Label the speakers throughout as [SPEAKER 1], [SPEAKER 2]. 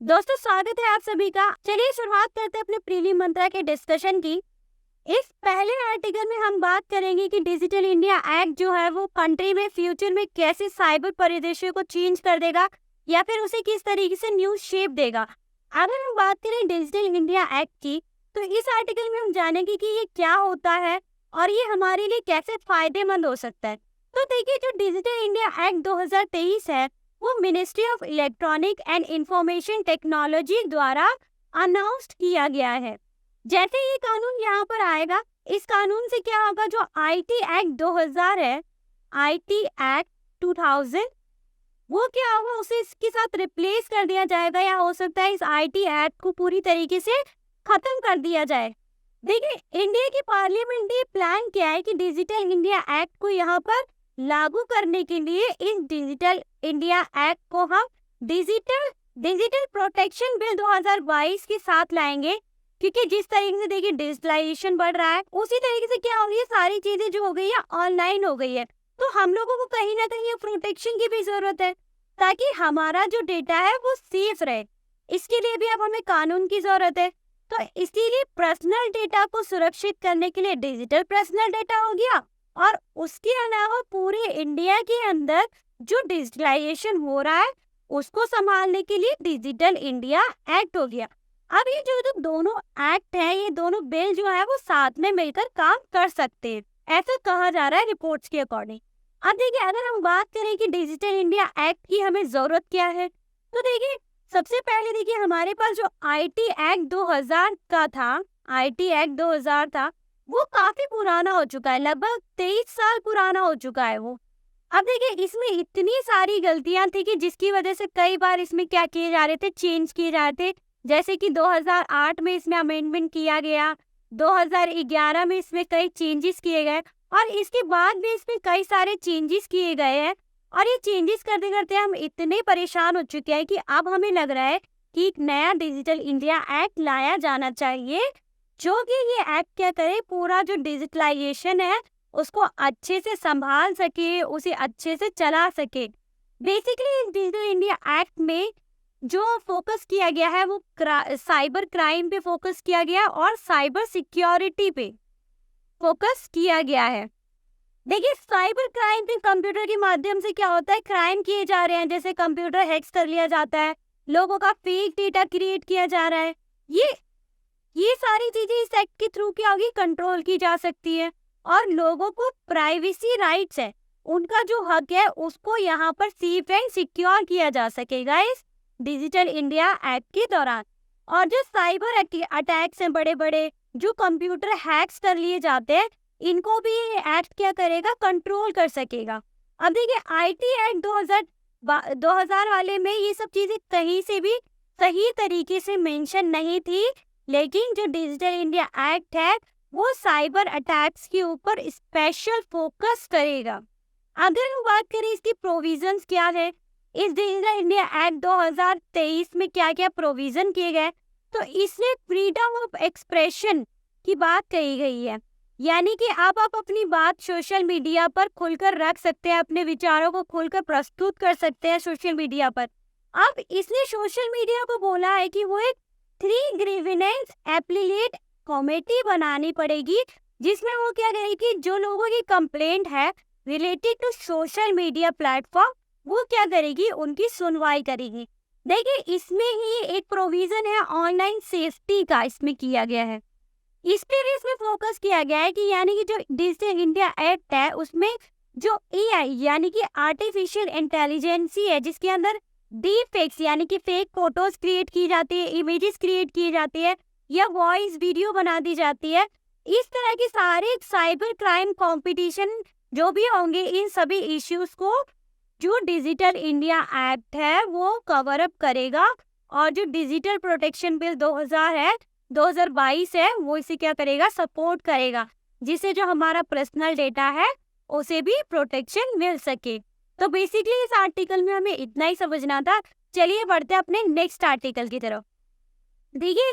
[SPEAKER 1] दोस्तों, स्वागत है आप सभी का। चलिए शुरुआत करते हैं अपने प्रीली मंत्रा के डिस्कशन की। इस पहले आर्टिकल में हम बात करेंगे कि डिजिटल इंडिया एक्ट जो है वो कंट्री में फ्यूचर में कैसे साइबर परिदृश्य को चेंज कर देगा या फिर उसे किस तरीके से न्यू शेप देगा। अगर हम बात करें डिजिटल इंडिया एक्ट की, तो इस आर्टिकल में हम जानेंगे कि ये क्या होता है और ये हमारे लिए कैसे फायदेमंद हो सकता है। तो देखिए, जो डिजिटल इंडिया एक्ट 2023 है वो ministry of electronic and information technology द्वारा अनाउंस्ड किया गया है। जैसे ये कानून यहाँ पर आएगा, इस कानून से क्या होगा, जो आईटी एक्ट 2000 है, आईटी एक्ट 2000, वो क्या होगा, उसे इसके साथ रिप्लेस कर दिया जाएगा या हो सकता है इस आईटी एक्ट को पूरी तरीके से खत्म कर दिया जाए। देखिए, इंडिया की पार्लियामेंट ने प्लान किया है कि डिजिटल इंडिया एक्ट को यहाँ पर लागू करने के लिए इस डिजिटल इंडिया एक्ट को हम डिजिटल डिजिटल प्रोटेक्शन बिल 2022 के साथ लाएंगे, क्योंकि जिस तरीके से देखिए डिजिटलाइजेशन बढ़ रहा है, उसी तरीके से क्या हो गई है, सारी चीजें जो हो गई है ऑनलाइन हो गई है। तो हम लोगों को कहीं ना कहीं प्रोटेक्शन की भी जरूरत है, ताकि हमारा जो डेटा है वो सेफ रहे। इसके लिए भी अब हमें कानून की जरूरत है। तो इसीलिए पर्सनल डेटा को सुरक्षित करने के लिए डिजिटल पर्सनल डेटा हो गया, और उसके अलावा पूरे इंडिया के अंदर जो डिजिटलाइजेशन हो रहा है उसको संभालने के लिए डिजिटल इंडिया एक्ट हो गया। अब ये जो दोनों एक्ट है, ये दोनों बिल जो है वो साथ में मिलकर काम कर सकते हैं, ऐसा कहा जा रहा है रिपोर्ट्स के अकॉर्डिंग। अब देखिए, अगर हम बात करें कि डिजिटल इंडिया एक्ट की हमें जरूरत क्या है, तो देखिए सबसे पहले देखिए हमारे पास जो आईटी एक्ट 2000 का था, आईटी एक्ट 2000 था, वो काफी पुराना हो चुका है, लगभग 23 साल पुराना हो चुका है वो। अब देखिए, इसमें इतनी सारी गलतियां थी कि जिसकी वजह से कई बार इसमें क्या किए जा रहे थे, चेंज किए जा रहे थे। जैसे कि 2008 में इसमें अमेंडमेंट किया गया, 2011 में इसमें कई चेंजेस किए गए, और इसके बाद भी इसमें कई सारे चेंजेस किए गए हैं। और ये चेंजेस करते करते हम इतने परेशान हो चुके हैं कि अब हमें लग रहा है कि एक नया डिजिटल इंडिया एक्ट लाया जाना चाहिए, जो कि ये एक्ट क्या करे, पूरा जो डिजिटलाइजेशन है उसको अच्छे से संभाल सके, उसे अच्छे से चला सके। बेसिकली इस डिजिटल इंडिया एक्ट में जो फोकस किया गया है वो साइबर क्राइम पे फोकस किया गया और साइबर सिक्योरिटी पे फोकस किया गया है। देखिए, साइबर क्राइम पे कंप्यूटर के माध्यम से क्या होता है, क्राइम किए जा रहे हैं, जैसे कंप्यूटर हैक्स कर लिया जाता है, लोगों का फेक डेटा क्रिएट किया जा रहा है। ये सारी चीजें इस एक्ट के थ्रू क्या होगी, कंट्रोल की जा सकती है। और लोगों को प्राइवेसी राइट्स है, उनका जो हक है उसको यहाँ पर सेफ एंड सिक्योर किया जा सकेगा इस डिजिटल इंडिया एक्ट के दौरान। और जो साइबर अटैक्स हैं बड़े बड़े, जो कंप्यूटर हैक्स कर लिए जाते हैं, इनको भी ये एक्ट क्या करेगा, कंट्रोल कर सकेगा। अब देखिए, आईटी एक्ट 2000 वाले में ये सब चीजें कहीं से भी सही तरीके से मेंशन नहीं थी, लेकिन जो डिजिटल इंडिया एक्ट है वो साइबर अटैक्स के ऊपर स्पेशल फोकस करेगा। अगर हम बात करें इसकी प्रोविजंस क्या है, इस डिजिटल इंडिया एक्ट 2023 में क्या क्या प्रोविजन किए गए, तो इसमें फ्रीडम ऑफ एक्सप्रेशन की बात कही गई है। यानी कि आप अपनी बात सोशल मीडिया पर खुलकर रख सकते हैं, अपने विचारों को खुलकर प्रस्तुत कर सकते हैं सोशल मीडिया पर। अब इसने सोशल मीडिया को बोला है कि वो एक 3 ग्रीवेंस एप्लीट कमेटी बनानी पड़ेगी, जिसमें वो क्या करेगी, जो लोगों की कंप्लेंट है related to social media platform, वो क्या करेगी, उनकी सुनवाई करेगी। देखिए, इसमें ही एक प्रोविजन है ऑनलाइन सेफ्टी का, इसमें किया गया है, इस पे भी इसमें फोकस किया गया है कि यानी कि जो डिजिटल इंडिया एक्ट है उसमें जो एआई यानी कि आर्टिफिशियल इंटेलिजेंसी है, जिसके अंदर डीप फेक्स यानी कि फेक फोटोज क्रिएट की जाती है, इमेजेस क्रिएट की जाती है, या वॉइस वीडियो बना दी जाती है, इस तरह के सारे साइबर क्राइम कंपटीशन जो भी होंगे, इन सभी इश्यूज को जो डिजिटल इंडिया एक्ट है वो कवर अप करेगा। और जो डिजिटल प्रोटेक्शन बिल 2022 है वो इसे क्या करेगा, सपोर्ट करेगा, जिससे जो हमारा पर्सनल डेटा है उसे भी प्रोटेक्शन मिल सके। तो बेसिकली इस आर्टिकल में हमें इतना ही समझना था। चलिए बढ़ते हैं अपने नेक्स्ट आर्टिकल की तरफ। देखिए,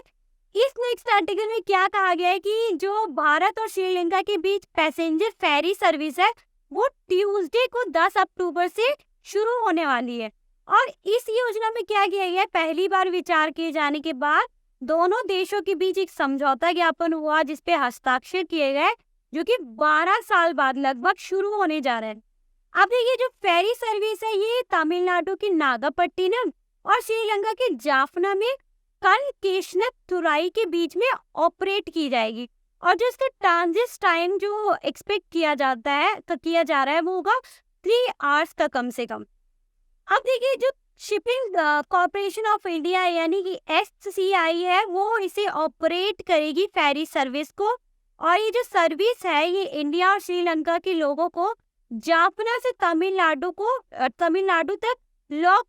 [SPEAKER 1] इस नेक्स्ट आर्टिकल में क्या कहा गया है कि जो भारत और श्रीलंका के बीच पैसेंजर फेरी सर्विस है वो ट्यूसडे को 10 अक्टूबर से शुरू होने वाली है। और इस योजना में क्या किया गया है, पहली बार विचार किए जाने के बाद दोनों देशों के बीच एक समझौता ज्ञापन हुआ जिसपे हस्ताक्षर किए गए, जो कि 12 साल बाद लगभग शुरू होने जा रहे हैं। अब देखिए जो फेरी सर्विस है ये तमिलनाडु की नागापट्टिनम और श्रीलंका के जाफना में कनकेशनथुराई के बीच में ऑपरेट की जाएगी, और जो इसका ट्रांजिट टाइम जो एक्सपेक्ट किया जा रहा है वो होगा 3 आवर्स का कम से कम। अब देखिए जो शिपिंग कॉर्पोरेशन ऑफ इंडिया यानी कि एससीआई है वो इसे ऑपरेट करेगी फेरी सर्विस को, और ये जो सर्विस है ये इंडिया और श्रीलंका के लोगों को जाफना से तमिलनाडु तक लो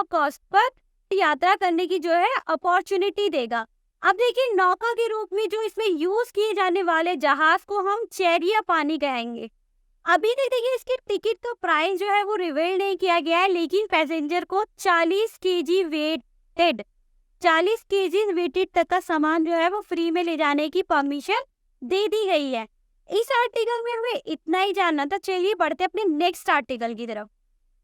[SPEAKER 1] कॉस्ट पर यात्रा करने की जो है अपॉर्चुनिटी देगा। अब देखिए नौका के रूप में जो इसमें यूज किए जाने वाले जहाज को हम चेरिया पानी कहेंगे। अभी तक देखिए इसकी टिकट का प्राइस जो है वो रिवील नहीं किया गया है, लेकिन पैसेंजर को 40 केजी वेटेड तक का सामान जो है वो फ्री में ले जाने की परमिशन दे दी गई है। इस आर्टिकल में हमें इतना ही जानना था। चलिए बढ़ते अपने नेक्स्ट आर्टिकल की तरफ।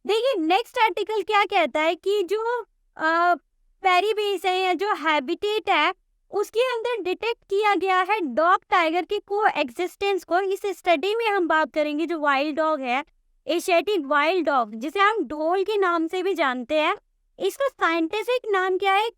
[SPEAKER 1] देखिए नेक्स्ट आर्टिकल क्या कहता है कि जो पेरी बेस है या जो हैबिटेट है उसके अंदर डिटेक्ट किया गया है डॉग टाइगर की को एग्जिस्टेंस को। इस स्टडी में हम बात करेंगे जो वाइल्ड डॉग है, एशियाटिक वाइल्ड डॉग, जिसे हम ढोल के नाम से भी जानते हैं। इसका साइंटिफिक नाम क्या है,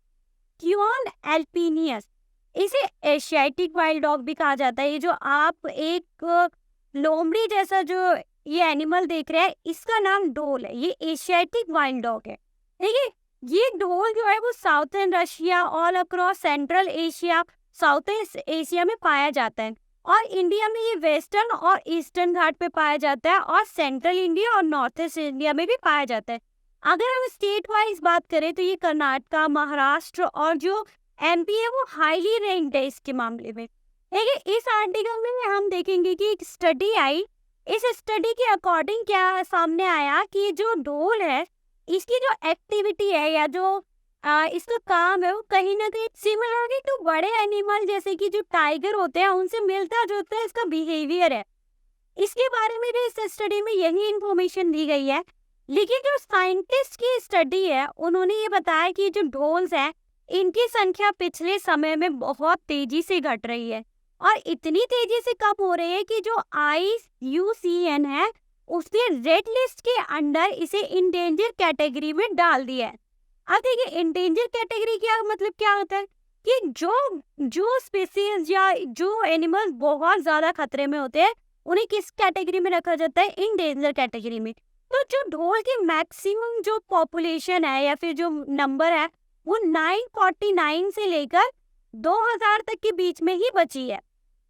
[SPEAKER 1] क्यून एल्पिनियस। इसे एशियाटिक वाइल्ड डॉग भी कहा जाता है। ये जो आप एक लोमड़ी जैसा जो ये एनिमल देख रहे हैं इसका नाम ढोल है, ये एशियाटिक वाइल्ड डॉग है। देखिए ये ढोल जो है वो southern Russia, all across central Asia, south Asia में पाया जाता है, और इंडिया में ये वेस्टर्न और ईस्टर्न घाट पे पाया जाता है, और सेंट्रल इंडिया और नॉर्थ ईस्ट इंडिया में भी पाया जाता है। अगर हम स्टेट वाइज बात करें तो ये कर्नाटका, महाराष्ट्र और जो एमपी है वो हाईली रैंक्ड है इसके मामले में। देखिए इस आर्टिकल में हम देखेंगे कि एक स्टडी आई, इस स्टडी के अकॉर्डिंग क्या सामने आया कि जो ढोल है इसकी जो एक्टिविटी है या जो इसका काम है वो कहीं ना कहीं सिमिलरली टू बड़े एनिमल जैसे कि जो टाइगर होते हैं उनसे मिलता जुलता इसका बिहेवियर है। इसके बारे में भी इस स्टडी में यही इंफॉर्मेशन दी गई है, लेकिन जो साइंटिस्ट की स्टडी है उन्होंने ये बताया कि जो ढोल्स हैं इनकी संख्या पिछले समय में बहुत तेजी से घट रही है, और इतनी तेजी से कम हो रही है कि जो IUCN है उसने रेड लिस्ट के अंडर इसे इंडेंजर कैटेगरी में डाल दिया है। अब देखिए इंडेंजर कैटेगरी क्या होता है कि जो स्पीसीज या जो एनिमल्स बहुत ज्यादा खतरे में होते हैं उन्हें किस कैटेगरी में रखा जाता है, इंडेंजर कैटेगरी में। तो जो ढोल की मैक्सिमम जो पॉपुलेशन है या फिर जो नंबर है वो 949 से लेकर 2000 तक के बीच में ही बची है।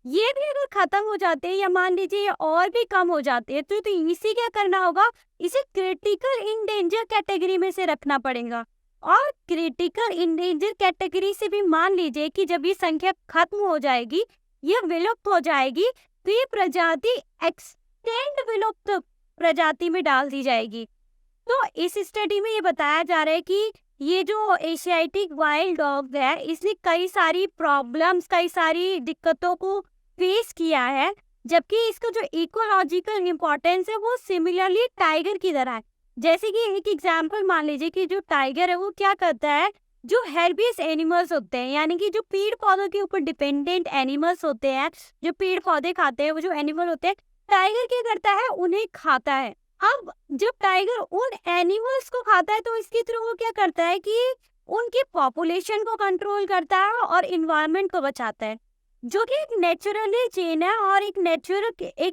[SPEAKER 1] ये भी अगर खत्म हो जाते हैं या मान लीजिए ये और भी कम हो जाते हैं तो इसे क्या करना होगा, इसे क्रिटिकल इंडेंजर कैटेगरी में से रखना पड़ेगा। और क्रिटिकल इंडेंजर कैटेगरी से भी मान लीजिए कि जब ये संख्या खत्म हो जाएगी, ये विलुप्त हो जाएगी, तो ये प्रजाति एक्सटेंड विलुप्त प्रजाति में डाल दी जाएगी। तो इस स्टडी में ये बताया जा रहा है कि ये जो एशियाटिक वाइल्ड डॉग है इसने कई सारी प्रॉब्लम्स, कई सारी दिक्कतों को फेस किया है, जबकि इसका जो इकोलॉजिकल इम्पोर्टेंस है वो सिमिलरली टाइगर की तरह है। जैसे कि एक एग्जांपल मान लीजिए कि जो टाइगर है वो क्या करता है, जो हेर्बिवोरस एनिमल्स होते हैं यानी कि जो पेड़ पौधों के ऊपर डिपेंडेंट एनिमल्स होते हैं, जो पेड़ पौधे खाते हैं, वो जो एनिमल होते हैं, टाइगर क्या करता है, उन्हें खाता है। अब जब टाइगर उन एनिमल्स को खाता है तो इसके थ्रू वो क्या करता है कि उनकी पॉपुलेशन को कंट्रोल करता है और इन्वायरमेंट को बचाता है, जो कि एक नेचुरली चेन है और एक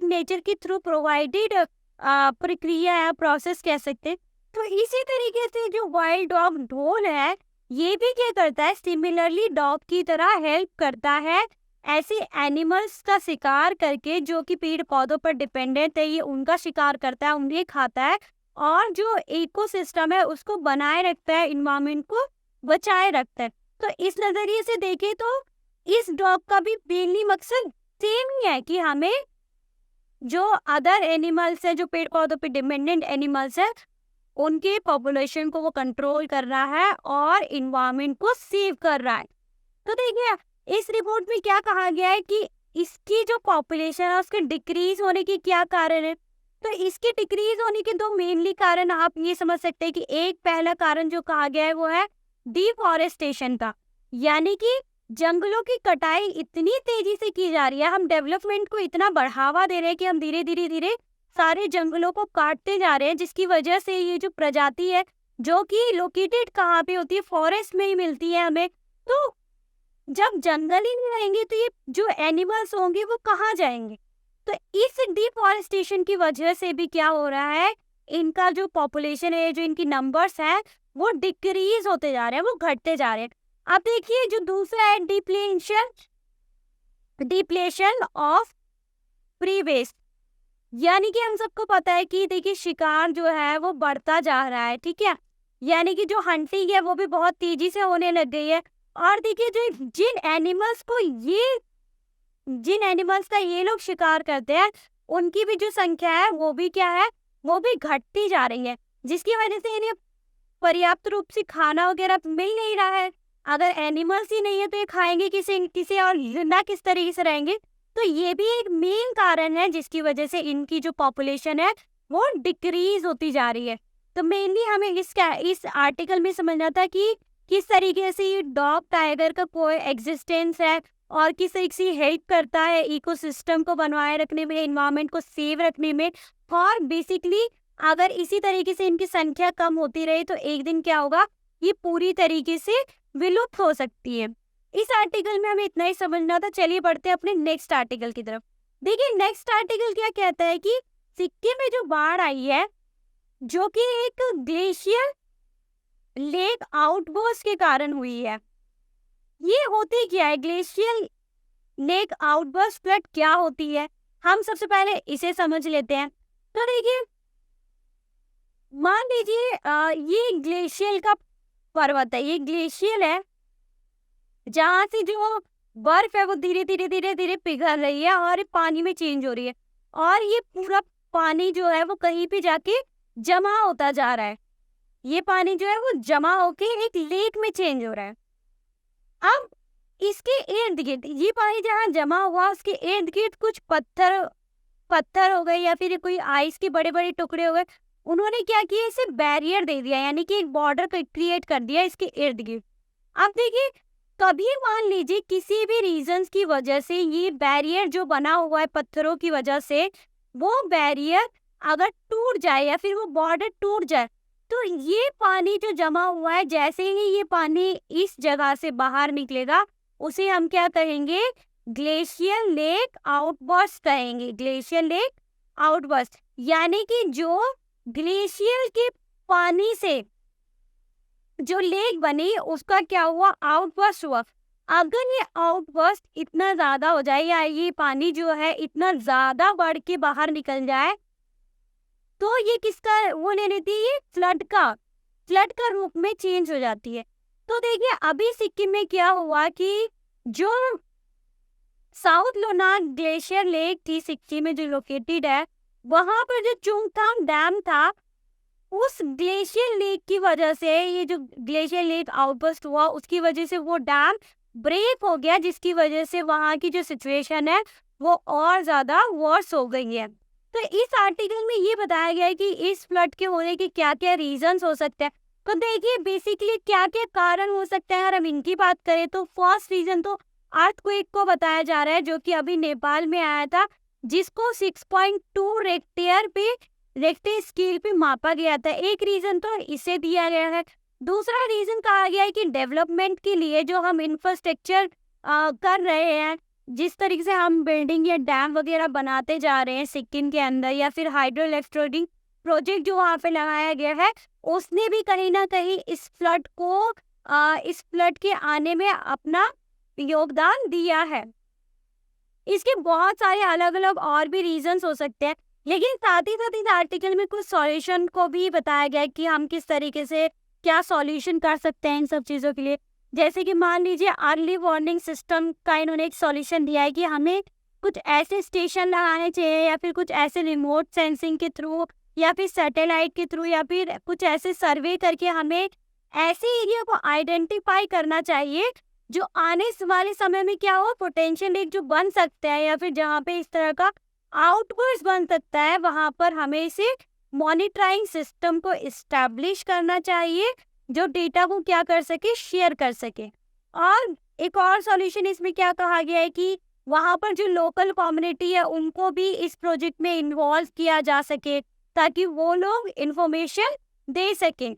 [SPEAKER 1] नेचर के थ्रू प्रोवाइडेड प्रक्रिया है, प्रोसेस कह सकते हैं। तो इसी तरीके से जो वाइल्ड डॉग ढोल है ये भी क्या करता है, सिमिलरली डॉग की तरह हेल्प करता है ऐसे एनिमल्स का शिकार करके जो कि पेड़ पौधों पर डिपेंडेंट है, ये उनका शिकार करता है, उन्हें खाता है, और जो इकोसिस्टम है उसको बनाए रखता है, इन्वायरमेंट को बचाए रखता है। तो इस नजरिए से देखें तो इस डॉग का भी मेनली मकसद सेम ही है कि हमें जो अदर एनिमल्स है, जो पेड़ पौधों पे डिपेंडेंट एनिमल्स है, उनके पॉपुलेशन को वो कंट्रोल कर रहा है और इन्वायरमेंट को सेव कर रहा है। तो देखिए इस रिपोर्ट में क्या कहा गया है कि इसकी जो पॉपुलेशन है उसके डिक्रीज होने के क्या कारण है। तो इसके डिक्रीज होने के दो मेनली कारण आप ये समझ सकते हैं कि एक पहला कारण जो कहा गया है वो है डिफॉरेस्टेशन का, यानी कि जंगलों की कटाई इतनी तेजी से की जा रही है, हम डेवलपमेंट को इतना बढ़ावा दे रहे हैं कि हम धीरे धीरे धीरे सारे जंगलों को काटते जा रहे हैं, जिसकी वजह से ये जो प्रजाति है जो कि लोकेटेड कहाँ पे होती है, फॉरेस्ट में ही मिलती है हमें। तो जब जंगल ही नहीं रहेंगे तो ये जो एनिमल्स होंगे वो कहाँ जाएंगे। तो इस डिफॉरेस्टेशन की वजह से भी क्या हो रहा है, इनका जो पॉपुलेशन है, जो इनकी नंबर्स है वो डिक्रीज होते जा रहे हैं, वो घटते जा रहे हैं। अब देखिए जो दूसरा है डिप्लेशन ऑफ प्री वेस्ट, यानी कि हम सबको पता है कि देखिए शिकार जो है वो बढ़ता जा रहा है, ठीक है, यानी कि जो हंटिंग है वो भी बहुत तेजी से होने लग गई है। और देखिए जो जिन एनिमल्स का ये लोग शिकार करते हैं उनकी भी जो संख्या है वो भी क्या है, वो भी घटती जा रही है, जिसकी वजह से इन्हें पर्याप्त रूप से खाना वगैरह मिल नहीं रहा है। अगर एनिमल्स ही नहीं है तो ये खाएंगे किसे और जिंदा किस तरीके से रहेंगे। तो ये भी एक मेन कारण है जिसकी वजह से इनकी जो पॉपुलेशन है वो डिक्रीज होती जा रही है। तो मेनली हमें इस आर्टिकल में समझना था कि किस तरीके से ये डॉग टाइगर का कोई एग्जिस्टेंस है और किस तरीके से हेल्प करता है इकोसिस्टम को बनवाए रखने में, एनवायरनमेंट को सेव रखने में। और बेसिकली अगर इसी तरीके से इनकी संख्या कम होती रही तो एक दिन क्या होगा, ये पूरी तरीके से विलुप्त हो सकती है। इस आर्टिकल में हमें इतना ही समझना था। चलिए बढ़ते हैं अपने नेक्स्ट आर्टिकल की तरफ। देखिए नेक्स्ट आर्टिकल क्या कहता है कि सिक्किम में जो बाढ़ आई है जो कि एक ग्लेशियर लेक आउटबर्स्ट के कारण हुई है। ये होती क्या है, ग्लेशियर लेक आउटबर्स्ट फ्लड क्या होती है, हम सबसे पहले इसे समझ लेते हैं। तो देखिए मान लीजिए ये ग्लेशियर का पर्वत है, ये ग्लेशियर है जहाँ से जो बर्फ है वो धीरे धीरे पिघल रही है और पानी में चेंज हो रही है, और ये पूरा पानी जो है वो कहीं पे जाके जमा होता जा रहा है। ये पानी जो है वो जमा होके एक लेक में चेंज हो रहा है। अब इसके इर्द गिर्द ये पानी जहाँ जमा हुआ उसके इर्द गिर्द कुछ पत्थर हो गए या फिर कोई आइस के बड़े बड़े टुकड़े हो गए, उन्होंने क्या किया, इसे बैरियर दे दिया, यानी कि एक बॉर्डर क्रिएट कर दिया इसके इर्द गिर्द। अब देखिए कभी मान लीजिए किसी भी रीजंस की वजह से ये बैरियर जो बना हुआ है पत्थरों की वजह से, वो बैरियर अगर टूट जाए या फिर वो बॉर्डर टूट जाए तो ये पानी जो जमा हुआ है, जैसे ही ये पानी इस जगह से बाहर निकलेगा उसे हम क्या कहेंगे, ग्लेशियर लेक आउटबर्स्ट कहेंगे। ग्लेशियर लेक आउटबर्स्ट यानी कि जो ग्लेशियर के पानी से जो लेक बनी उसका क्या हुआ, आउटबर्स्ट हुआ। अगर ये आउटबर्स्ट इतना ज्यादा हो जाए या ये पानी जो है इतना ज्यादा बढ़ के बाहर निकल जाए तो ये किसका वो ले लेती है, ये फ्लड का रूप में चेंज हो जाती है। तो देखिए अभी सिक्किम में क्या हुआ कि जो साउथ लोनार ग्लेशियर लेक थी सिक्किम में जो लोकेटेड है, वहां पर जो चुंगथांग डैम था, उस ग्लेशियर लेक की वजह से ये जो ग्लेशियर लेक आउटबर्स्ट हुआ उसकी वजह से वो डैम ब्रेक हो गया, जिसकी वजह से वहां की जो सिचुएशन है वो और ज्यादा वर्स हो गई है। तो इस आर्टिकल में ये बताया गया है कि इस फ्लड के होने के क्या क्या रीजंस हो सकते हैं। तो देखिए बेसिकली क्या क्या कारण हो सकते हैं, अगर हम इनकी बात करें तो फर्स्ट रीजन तो अर्थक्वेक को बताया जा रहा है जो कि अभी नेपाल में आया था, जिसको 6.2 रेक्टर स्केल पे मापा गया था। एक रीजन तो इसे दिया गया है। दूसरा रीजन कहा गया है कि डेवलपमेंट के लिए जो हम इंफ्रास्ट्रक्चर कर रहे हैं, जिस तरीके से हम बिल्डिंग या डैम वगैरह बनाते जा रहे हैं सिक्किम के अंदर, या फिर हाइड्रो इलेक्ट्रोडिंग प्रोजेक्ट जो वहाँ पे लगाया गया है, उसने भी कहीं ना कहीं इस फ्लड के आने में अपना योगदान दिया है। इसके बहुत सारे अलग अलग और भी रीजंस हो सकते हैं, लेकिन साथ ही इस आर्टिकल में कुछ सॉल्यूशन को भी बताया गया है कि हम किस तरीके से क्या सॉल्यूशन कर सकते हैं इन सब चीज़ों के लिए। जैसे कि मान लीजिए अर्ली वार्निंग सिस्टम का इन्होंने एक सॉल्यूशन दिया है कि हमें कुछ ऐसे स्टेशन लगाने चाहिए या फिर कुछ ऐसे रिमोट सेंसिंग के थ्रू या फिर सैटेलाइट के थ्रू या फिर कुछ ऐसे सर्वे करके हमें ऐसे एरिया को आइडेंटिफाई करना चाहिए जो आने वाले समय में क्या हो, पोटेंशियल लेक जो बन सकता है या फिर जहाँ पे इस तरह का आउटवर्ड्स बन सकता है, वहाँ पर हमें इसे मॉनिटरिंग सिस्टम को इस्टेब्लिश करना चाहिए जो डेटा को क्या कर सके, शेयर कर सके। और एक और सॉल्यूशन इसमें क्या कहा गया है कि वहाँ पर जो लोकल कम्युनिटी है उनको भी इस प्रोजेक्ट में इन्वॉल्व किया जा सके ताकि वो लोग इंफॉर्मेशन दे सकें।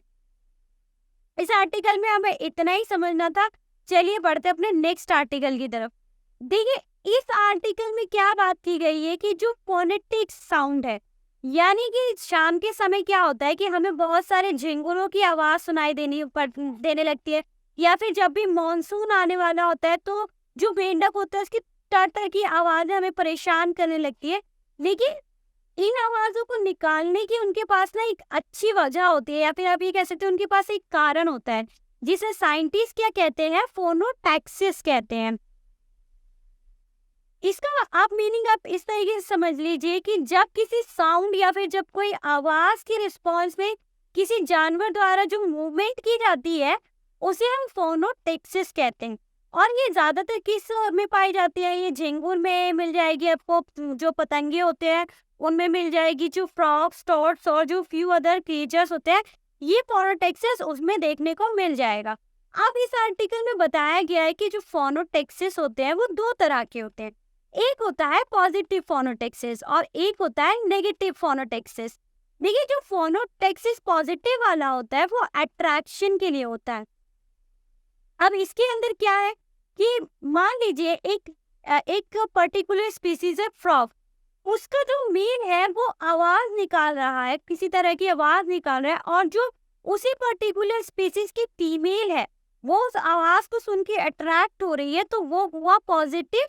[SPEAKER 1] इस आर्टिकल में हमें इतना ही समझना था। चलिए बढ़ते अपने नेक्स्ट आर्टिकल की तरफ। देखिए इस आर्टिकल में क्या बात की गई है कि जो फोनेटिक साउंड है, यानी कि शाम के समय क्या होता है कि हमें बहुत सारे झिंगुरों की आवाज सुनाई देने लगती है, या फिर जब भी मॉनसून आने वाला होता है तो जो मेंढक होता है उसकी टर की आवाजें हमें परेशान करने लगती है। लेकिन इन आवाजों को निकालने की उनके पास ना एक अच्छी वजह होती है, या फिर आप ये कह सकते हैं उनके पास एक कारण होता है जिसे साइंटिस्ट क्या कहते हैं, फोनोटैक्सिस कहते हैं। इसका आप मीनिंग आप इस तरीके से समझ लीजिए कि जब किसी साउंड या फिर जब कोई आवाज के रिस्पॉन्स में किसी जानवर द्वारा जो मूवमेंट की जाती है उसे हम फोनोटैक्सिस कहते हैं। और ये ज्यादातर किस में पाई जाती है, ये झिंगुर में मिल जाएगी आपको, जो पतंगे होते हैं उनमें मिल जाएगी, जो फ्रॉग्स, टॉर्ट्स और जो फ्यू अदर क्रिएचर्स होते हैं ये फोनोटैक्सिस उसमें देखने को मिल जाएगा। अब इस आर्टिकल में बताया गया है कि जो फोनोटैक्सिस होते हैं वो दो तरह के होते हैं। एक होता है पॉजिटिव फोनोटैक्सिस और एक होता है नेगेटिव फोनोटैक्सिस। देखिए जो फोनोटैक्सिस पॉजिटिव वाला होता है वो अट्रैक्शन के लिए होता है। अब इसके अंदर क्या है कि मान लीजिए एक पर्टिकुलर स्पीसीज है फ्रॉग, उसका जो मेल है वो आवाज निकाल रहा है, किसी तरह की आवाज निकाल रहा है, और जो उसी पर्टिकुलर स्पीसीज की फीमेल है वो उस आवाज को सुन के अट्रैक्ट हो रही है, तो वो हुआ पॉजिटिव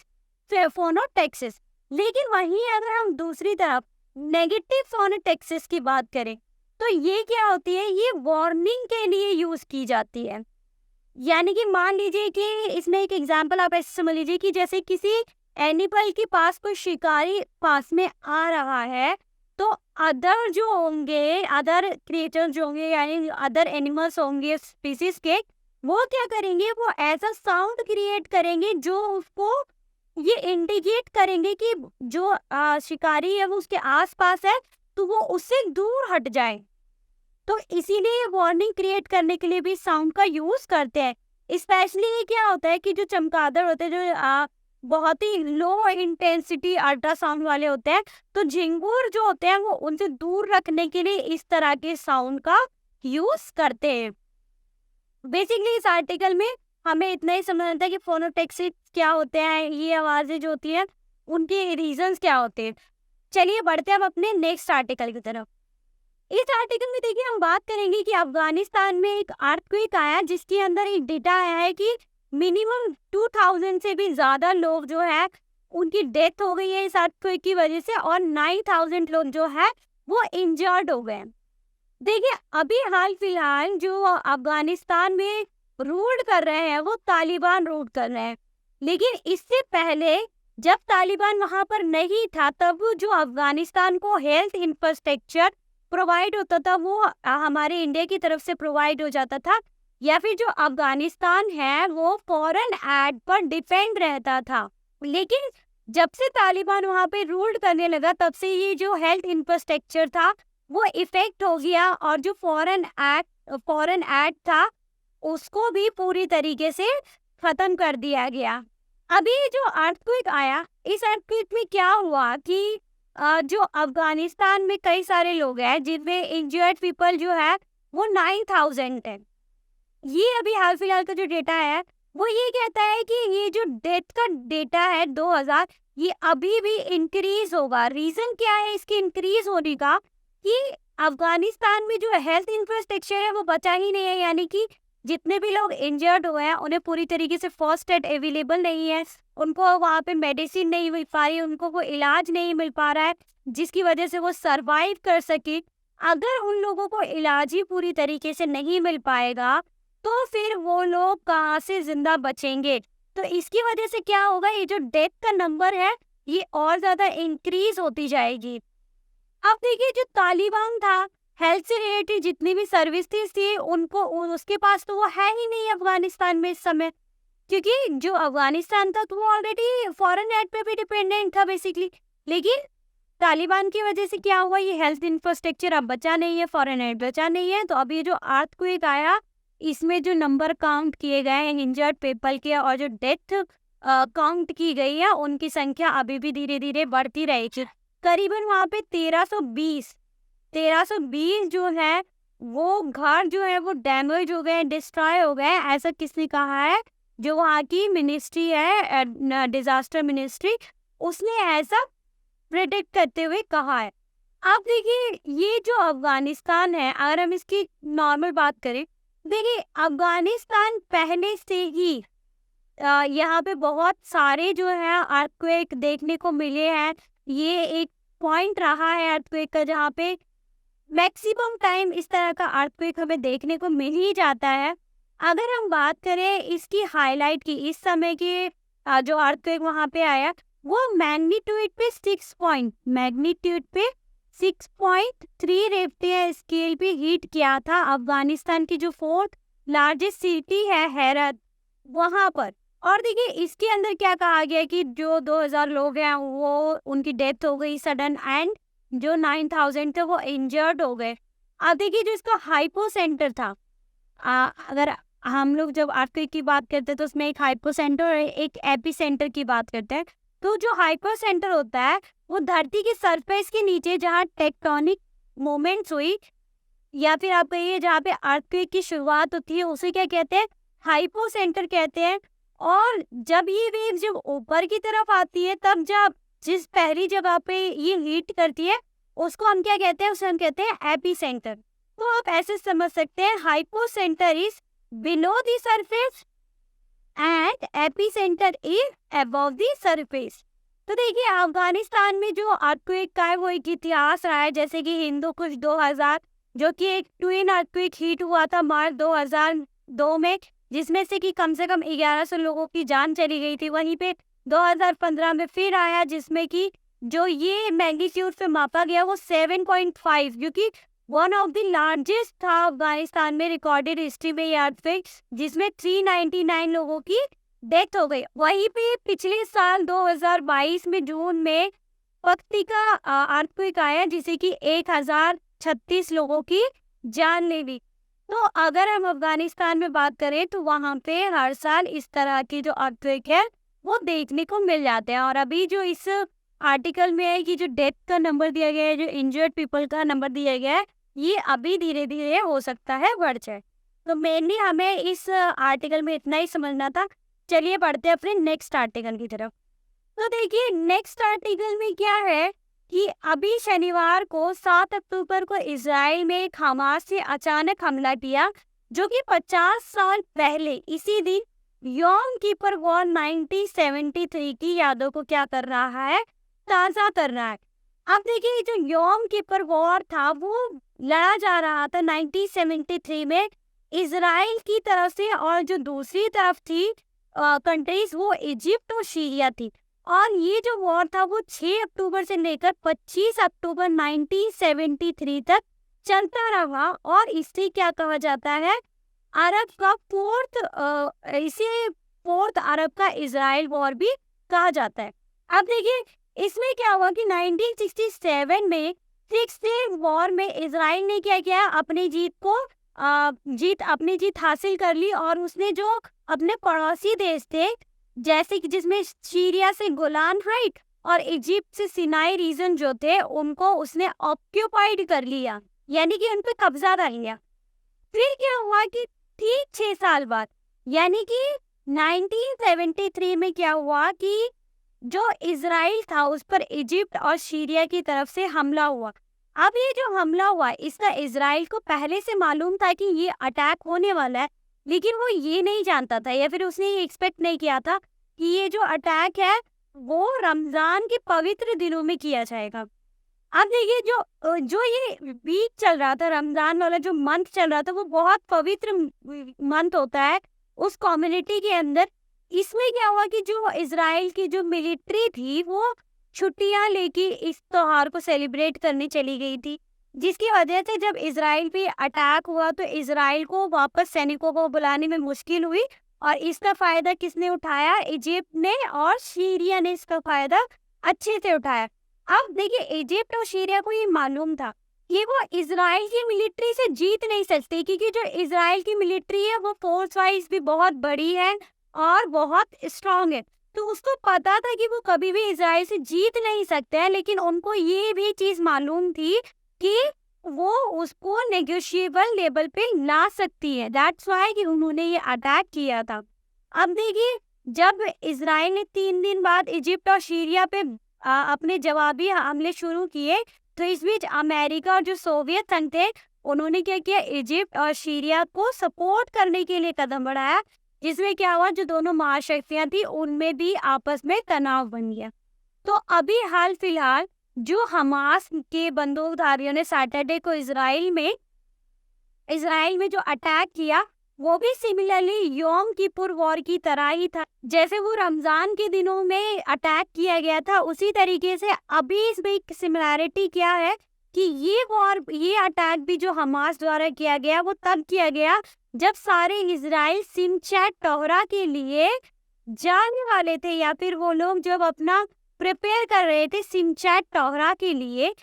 [SPEAKER 1] फोनोटैक्सिस। लेकिन वहीं अगर हम दूसरी तरफ नेगेटिव फोनोटैक्सिस की बात करें तो ये क्या होती है, ये वार्निंग के लिए यूज की जाती है। यानी कि मान लीजिए कि इसमें एक एग्जांपल आप ऐसे समझ लीजिए कि जैसे किसी एनिमल के पास कोई शिकारी पास में आ रहा है, तो अदर जो होंगे, अदर क्रिएचर जो होंगे यानी अदर एनिमल्स होंगे स्पीसीज के, वो क्या करेंगे, वो ऐसा साउंड क्रिएट करेंगे जो उसको ये इंडिकेट करेंगे कि जो शिकारी है वो उसके आसपास है, तो वो उससे दूर हट जाए। तो इसीलिए वार्निंग क्रिएट करने के लिए भी साउंड का यूज करते हैं। स्पेशली क्या होता है कि जो चमगादड़ होते हैं, जो बहुत ही लो इंटेंसिटी अल्ट्रासाउंड वाले होते हैं, तो झिंगुर जो होते हैं वो उनसे दूर रखने के लिए इस तरह के साउंड का यूज करते हैं। बेसिकली इस आर्टिकल में हमें इतना ही समझना था कि फोनोटैक्सिस क्या होते हैं, ये आवाजें जो होती हैं उनके रीजंस क्या होते हैं। चलिए बढ़ते हैं अब अपने नेक्स्ट आर्टिकल की तरफ। इस आर्टिकल में देखिए हम बात करेंगे कि अफगानिस्तान में एक अर्थक्वेक आया जिसके अंदर एक डेटा आया है कि मिनिमम 2000 से भी ज्यादा लोग जो है उनकी डेथ हो गई है इस अर्थक्वेक की वजह से, और 9000 लोग जो है वो इंजर्ड हो गए। देखिए अभी हाल फिलहाल जो अफगानिस्तान में रूल कर रहे हैं वो तालिबान रूल कर रहे हैं, लेकिन इससे पहले जब तालिबान वहां पर नहीं था तब जो अफगानिस्तान को हेल्थ इंफ्रास्ट्रक्चर प्रोवाइड होता था वो हमारे इंडिया की तरफ से प्रोवाइड हो जाता था, या फिर जो अफगानिस्तान है वो फॉरेन एड पर डिपेंड रहता था। लेकिन जब से तालिबान वहां पे रूल करने लगा तब से ये जो हेल्थ इंफ्रास्ट्रक्चर था वो इफेक्ट हो गया, और जो फॉरेन एड था उसको भी पूरी तरीके से खत्म कर दिया गया। अभी जो अर्थक्वेक आया, इस अर्थक्वेक में क्या हुआ कि जो अफगानिस्तान में कई सारे लोग हैं जिनमें इंजर्ड पीपल जो है वो 9000 है। ये अभी हाल फिलहाल का जो डेटा है वो ये कहता है कि ये जो डेथ का डेटा है 2000, ये अभी भी इंक्रीज होगा। रीजन क्या है इसके इंक्रीज होने का, कि अफगानिस्तान में जो हेल्थ इंफ्रास्ट्रक्चर है वो बचा ही नहीं है, यानी कि जितने भी लोग इंजर्ड हुए हैं उन्हें पूरी तरीके से फर्स्ट एड अवेलेबल नहीं है, उनको वहाँ पे मेडिसिन नहीं मिल पा रही है, उनको वो इलाज नहीं मिल पा रहा है जिसकी वजह से वो सरवाइव कर सके। अगर उन लोगों को इलाज ही पूरी तरीके से नहीं मिल पाएगा तो फिर वो लोग कहाँ से जिंदा बचेंगे। तो इसकी वजह से क्या होगा, ये जो डेथ का नंबर है ये और ज्यादा इंक्रीज होती जाएगी। अब देखिए जो तालिबान था, हेल्थ से रिलेटेड जितनी भी सर्विसेज थी उनको उसके पास तो वो है ही नहीं अफगानिस्तान में इस समय, क्योंकि जो अफगानिस्तान था तो वो ऑलरेडी फॉरेन एड पे भी डिपेंडेंट था बेसिकली। लेकिन तालिबान की वजह से क्या हुआ, ये हेल्थ इंफ्रास्ट्रक्चर अब बचा नहीं है, फॉरेन एड बचा नहीं है। तो अब ये जो अर्थक्वेक आया, इसमें जो नंबर काउंट किए गए हैं इंजर्ड पीपल के और जो डेथ काउंट की गई है, उनकी संख्या अभी भी धीरे धीरे बढ़ती रहेगी। करीबन वहाँ पे 1320 जो है वो घर जो है वो डैमेज हो गए, डिस्ट्रॉय हो गए, ऐसा किसने कहा है, जो वहाँ की मिनिस्ट्री है, डिजास्टर मिनिस्ट्री, उसने ऐसा प्रेडिक्ट करते हुए कहा है। अब देखिए, ये जो अफगानिस्तान है, अगर हम इसकी नॉर्मल बात करें, देखिए अफगानिस्तान पहले से ही यहाँ पे बहुत सारे जो है अर्थक्वेक देखने को मिले हैं। ये एक पॉइंट रहा है अर्थक्वेक का जहाँ पे मैक्सिमम टाइम इस तरह का अर्थक्वेक हमें देखने को मिल ही जाता है। अगर हम बात करें इसकी हाईलाइट की, इस समय के जो अर्थक्वेक वहाँ पे आया, वो मैग्नीट्यूड पे 6.3 रेक्टर स्केल पे हिट किया था अफगानिस्तान की जो 4th लार्जेस्ट सिटी है हेरत, वहाँ पर। और देखिए इसके अंदर क्या कहा गया कि जो 2000 लोग हैं वो उनकी डेथ हो गई सडन, एंड जो 9000 थे वो इंजर्ड हो गए। अब देखिए जो इसका हाइपो सेंटर था, अगर हम लोग जब अर्थक्वेक की बात करते हैं तो उसमें एक हाइपो सेंटर और एक एपी सेंटर की बात करते हैं। तो जो हाइपो सेंटर होता है वो धरती के सरफेस के नीचे जहाँ टेक्टोनिक मूवमेंट्स हुई, या फिर आप कहिए जहाँ पे अर्थक्वेक की शुरुआत होती है, उसे क्या कहते हैं, हाइपो सेंटर कहते हैं। और जब ये वेव जब ऊपर की तरफ आती है, तब जब जिस पहली जगह पे ये हिट करती है उसको हम क्या कहते हैं, उसे हम कहते हैं एपी सेंटर। तो आप ऐसे समझ सकते हैं, hypo centre is below the surface and AP centre is above the surface. तो देखिए अफगानिस्तान में जो अर्थक्वेक का है वो एक इतिहास रहा है, जैसे कि हिंदू कुश 2000, जो कि एक ट्विन अर्थक्वेक हिट हुआ था मार्च 2002 में, जिसमें से कि कम से कम 1100 लोगों की जान चली गई थी। वहीं पे 2015 में फिर आया, जिसमें कि जो ये मैग्नीट्यूड पे मापा गया वो 7.5, क्योंकि वन ऑफ द लार्जेस्ट था अफगानिस्तान में रिकॉर्डेड हिस्ट्री में ये अर्थक्वेक, जिसमें 399 लोगों की डेथ हो गई। वहीं पे पिछले साल 2022 में जून में पक्तिका अर्थक्वेक आया, जिसे कि 1036 लोगों की जान ले ली। तो अगर हम अफगानिस्तान में बात करें तो वहाँ पे हर साल इस तरह की जो अर्थक्वेक है वो देखने को मिल जाते हैं। और अभी जो इस आर्टिकल में है कि जो डेथ का नंबर दिया गया है, जो इंजर्ड पीपल का नंबर दिया गया है, ये अभी धीरे धीरे हो सकता है बढ़ जाए। तो मेनली हमें इस आर्टिकल में इतना ही समझना था। चलिए बढ़ते हैं अपने नेक्स्ट आर्टिकल की तरफ। तो देखिए नेक्स्ट आर्टिकल में क्या है कि अभी शनिवार को 7 अक्टूबर को इजराइल में एक हमास ने अचानक हमला किया, जो कि 50 साल पहले इसी दिन योम किपर वॉर 1973 की यादों को क्या कर रहा है, ताज़ा कर रहा है। अब देखिए जो योम किपर वॉर था वो लड़ा जा रहा था 1973 में इजराइल की तरफ से, और जो दूसरी तरफ थी कंट्रीज वो इजिप्ट और सीरिया थी। और ये जो वॉर था वो 6 अक्टूबर से लेकर 25 अक्टूबर 1973 तक चलता रहा, और इसे क्या कहा जाता है, अरब का फोर्थ अरब का इजराइल वॉर भी कहा जाता है। अब देखिए इसमें क्या हुआ कि 1967 में 6 डे वॉर में इजराइल ने क्या किया, अपनी जीत हासिल कर ली, और उसने जो अपने पड़ोसी देश थे, जैसे कि जिसमें सीरिया से गोलान हाइट और इजिप्ट से सिनाई रीजन जो थे, उनको उसने ऑक्यूपाइड कर लिया, यानी कि उन पे कब्जा कर लिया। फिर क्या हुआ कि ठीक 6 साल बाद, यानी कि 1973 में क्या हुआ कि जो इजराइल था उस पर इजिप्ट और सीरिया की तरफ से हमला हुआ। अब ये जो हमला हुआ, इसका इजराइल को पहले से मालूम था कि ये अटैक होने वाला है, लेकिन वो ये नहीं जानता था, या फिर उसने ये एक्सपेक्ट नहीं किया था कि ये जो अटैक है वो रमजान के पवित्र दिनों में किया जाएगा। अब देखिए जो ये वीक चल रहा था, रमजान वाला जो मंथ चल रहा था, वो बहुत पवित्र मंथ होता है उस कम्युनिटी के अंदर। इसमें क्या हुआ कि जो इजराइल की जो मिलिट्री थी वो छुट्टियां लेके इस त्योहार को सेलिब्रेट करने चली गई थी, जिसकी वजह से जब इजराइल पे अटैक हुआ तो इजराइल को वापस सैनिकों को बुलाने में मुश्किल हुई। और इसका फायदा किसने उठाया, इजिप्ट ने, और सीरिया ने इसका फायदा अच्छे से उठाया। अब देखिए इजिप्ट और सीरिया को ये मालूम था कि वो इजराइल की मिलिट्री से जीत नहीं सकते, क्योंकि जो इजराइल की मिलिट्री है वो फोर्स वाइज भी बहुत बड़ी है और बहुत स्ट्रांग है। तो उसको पता था कि वो कभी भी इजराइल से जीत नहीं सकते हैं, लेकिन उनको ये भी चीज मालूम थी कि वो उसको नेगोशिएबल लेवल पे ला सकती है। दैट्स वाई कि उन्होंने ये अटैक किया था। अब देखिए जब इजराइल ने 3 दिन बाद इजिप्ट और सीरिया पे अपने जवाबी हमले शुरू किए, तो इस बीच अमेरिका और जो सोवियत संघ थे उन्होंने क्या किया, इजिप्ट और सीरिया को सपोर्ट करने के लिए कदम बढ़ाया, जिसमें क्या हुआ, जो दोनों महाशक्तियां थी उनमें भी आपस में तनाव बन गया। तो अभी हाल फिलहाल जो हमास के बंदूकधारियों ने सैटरडे को इजराइल में जो अटैक किया, वो भी सिमिलरली योम किपुर वॉर की तरह ही था। जैसे वो रमजान के दिनों में अटैक किया गया था, उसी तरीके से अभी इसमें एक सिमिलैरिटी क्या है कि ये अटैक भी जो हमास द्वारा किया गया वो तब किया गया जब सारे इजराइल सिमचैट टोहरा के लिए जाने वाले थे, या फिर वो लोग जब अपना प्रिपेयर कर रहे थे सिमचैट टोहरा के लिए,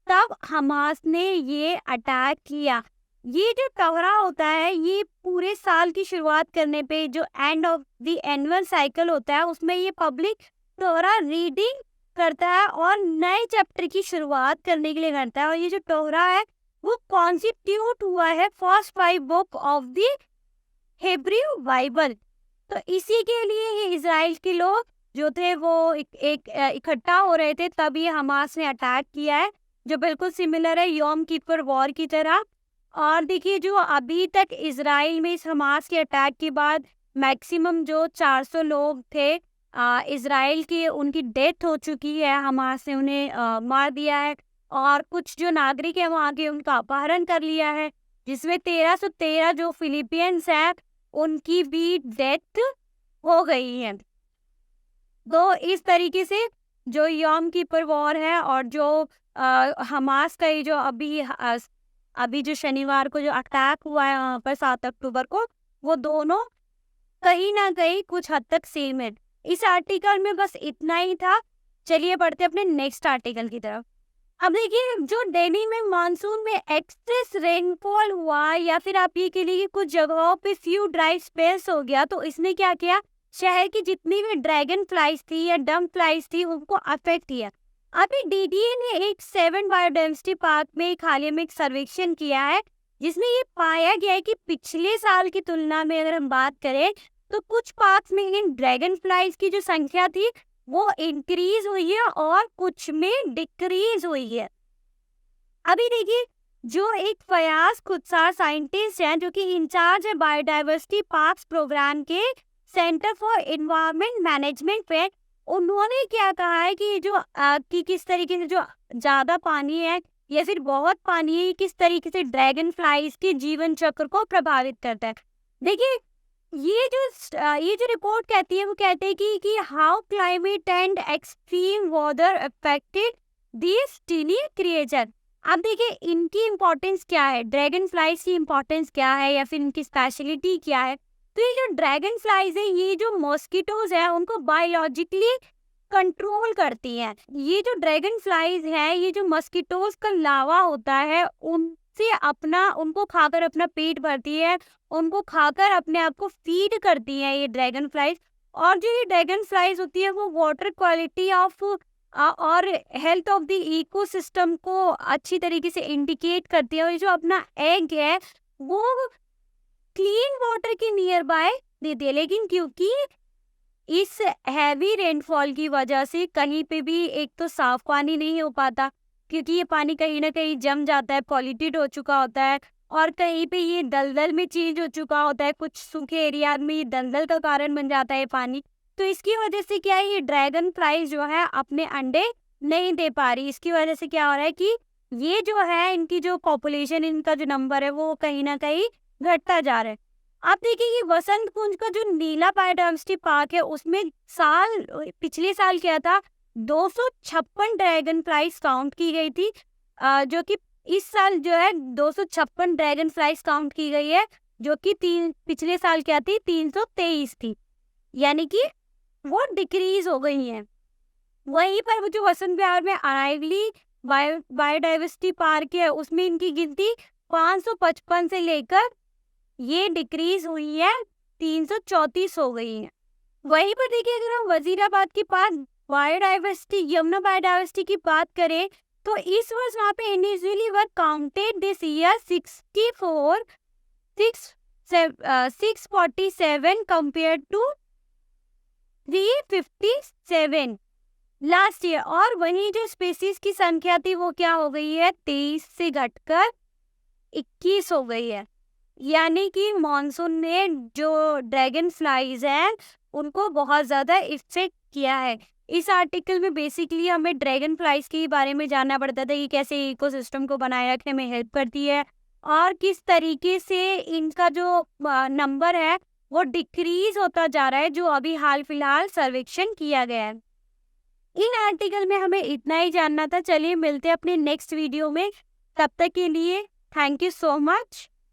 [SPEAKER 1] तब हमास ने ये अटैक किया। ये जो टोहरा होता है ये पूरे साल की शुरुआत करने पे जो end of the annual cycle होता है उसमें ये पब्लिक टोहरा रीडिंग करता है और नए चैप्टर की शुरुआत करने के लिए करता है। और ये जो टोहरा है वो कॉन्स्टिट्यूट हुआ है first 5 book of the Hebrew Bible. तो इसी के लिए ये इजराइल के लोग जो थे वो इकट्ठा हो रहे थे, तब ये हमास ने अटैक किया है, जो बिल्कुल सिमिलर है योम किपुर वॉर की तरह। और देखिए जो अभी तक इजराइल में इस हमास के अटैक के बाद मैक्सिमम जो 400 लोग थे इजराइल के, उनकी डेथ हो चुकी है, हमास ने उन्हें मार दिया है। और कुछ जो नागरिक है वहाँ के उनका अपहरण कर लिया है, जिसमें 1313 जो फिलिपियंस हैं उनकी भी डेथ हो गई है। तो इस तरीके से जो योम किपुर वॉर है और जो हमास का ये जो अभी जो शनिवार को जो अटैक हुआ है वहाँ पर 7 अक्टूबर को, वो दोनों कहीं ना कहीं कुछ हद तक सेम है। इस आर्टिकल में बस इतना ही था। चलिए बढ़ते अपने नेक्स्ट आर्टिकल की तरफ। अब देखिए जो दिल्ली में मानसून में एक्सेस रेनफॉल हुआ, या फिर आप ये कह लीजिए कुछ जगहों पे फ्यू ड्राई स्पेल्स हो गया, तो इसने क्या किया, शहर की जितनी भी ड्रैगन फ्लाइज थी या डम फ्लाइज थी उनको अफेक्ट किया। अभी डीडीए ने एक 7 बायोडाइवर्सिटी पार्क में एक हाल ही में एक सर्वेक्षण किया है, जिसमें ये पाया गया है कि पिछले साल की तुलना में अगर हम बात करें तो कुछ पार्क्स में इन ड्रैगन फ्लाइज की जो संख्या थी वो इंक्रीज हुई है और कुछ में डिक्रीज हुई है। अभी देखिए जो एक फयाज खुदसार साइंटिस्ट हैं जो कि इंचार्ज है बायोडाइवर्सिटी पार्क्स प्रोग्राम के सेंटर फॉर एनवायरनमेंट मैनेजमेंट पे, उन्होंने क्या कहा है कि जो कि किस तरीके से जो ज्यादा पानी है या फिर बहुत पानी है किस तरीके से ड्रैगन फ्लाइज के जीवन चक्र को प्रभावित करता है। देखिए ये जो रिपोर्ट कहती है वो कहते हैं कि how climate and extreme weather affected this tiny creature. अब देखिए इनकी इम्पोर्टेंस क्या है, ड्रैगन फ्लाइज की इम्पोर्टेंस क्या है या फिर इनकी स्पेशलिटी क्या है। तो ये जो ड्रैगन फ्लाइज है ये जो मॉस्किटोज है उनको बायोलॉजिकली कंट्रोल करती हैं। ये जो ड्रैगन फ्लाइज है ये जो मॉस्किटोज का लावा होता है उनसे उनको खाकर अपना पेट भरती है, उनको खाकर अपने आप को फीड करती हैं ये ड्रैगन फ्लाइज। और जो ये ड्रैगन फ्लाइज होती है वो वाटर क्वालिटी ऑफ और हेल्थ ऑफ द इकोसिस्टम को अच्छी तरीके से इंडिकेट करती है। और ये जो अपना एग है वो क्लीन वाटर के नियर बाय देती है, लेकिन क्योंकि इस हैवी रेनफॉल की वजह से कहीं पे भी एक तो साफ पानी नहीं हो पाता, क्योंकि ये पानी कहीं ना कहीं जम जाता है, पॉल्यूटेड हो चुका होता है, और कहीं पे ये दलदल में चेंज हो चुका होता है, कुछ सूखे एरिया में ये दलदल का कारण बन जाता है पानी। तो इसकी वजह से क्या है, ये ड्रैगन फ्लाइज जो है अपने अंडे नहीं दे पा रही। इसकी वजह से क्या हो रहा है कि ये जो है इनकी जो पॉपुलेशन, इनका जो नंबर है वो कहीं ना कहीं घटता जा रहा है। आप देखिए ये वसंत कुंज का जो नीला बायोडाइवर्सिटी पार्क है उसमें पिछले साल क्या था, 256 ड्रैगन फ्लाइज काउंट की गई थी, जो कि इस साल जो है 256 ड्रैगन फ्लाइज काउंट की गई है, जो कि पिछले साल क्या थी, 323 थी, यानी कि वो डिक्रीज हो गई है। वहीं पर वो जो वसंत विहार में अराइवली बायोडाइवर्सिटी पार्क है उसमें इनकी गिनती 555 से लेकर ये डिक्रीज हुई है, 334 हो गई है। वहीं पर देखिए अगर हम वजीराबाद की बायोडाइवर्सिटी यमुना बायोडाइवर्सिटी की बात करें तो इस वर्ष वहाँ पे individually were counted this year 647 compared to 357 last year. और वहीं जो स्पीसीज की संख्या थी वो क्या हो गई है, 23 से घटकर 21 हो गई है। यानी कि मॉनसून ने जो ड्रैगन फ्लाइज हैं उनको बहुत ज़्यादा इफेक्ट किया है। इस आर्टिकल में बेसिकली हमें ड्रैगन फ्लाइज के बारे में जानना पड़ता था कि कैसे इकोसिस्टम को बनाए रखने में हेल्प करती है और किस तरीके से इनका जो नंबर है वो डिक्रीज होता जा रहा है, जो अभी हाल फिलहाल सर्वेक्षण किया गया है। इन आर्टिकल में हमें इतना ही जानना था। चलिए मिलते हैं अपने नेक्स्ट वीडियो में, तब तक के लिए थैंक यू सो मच।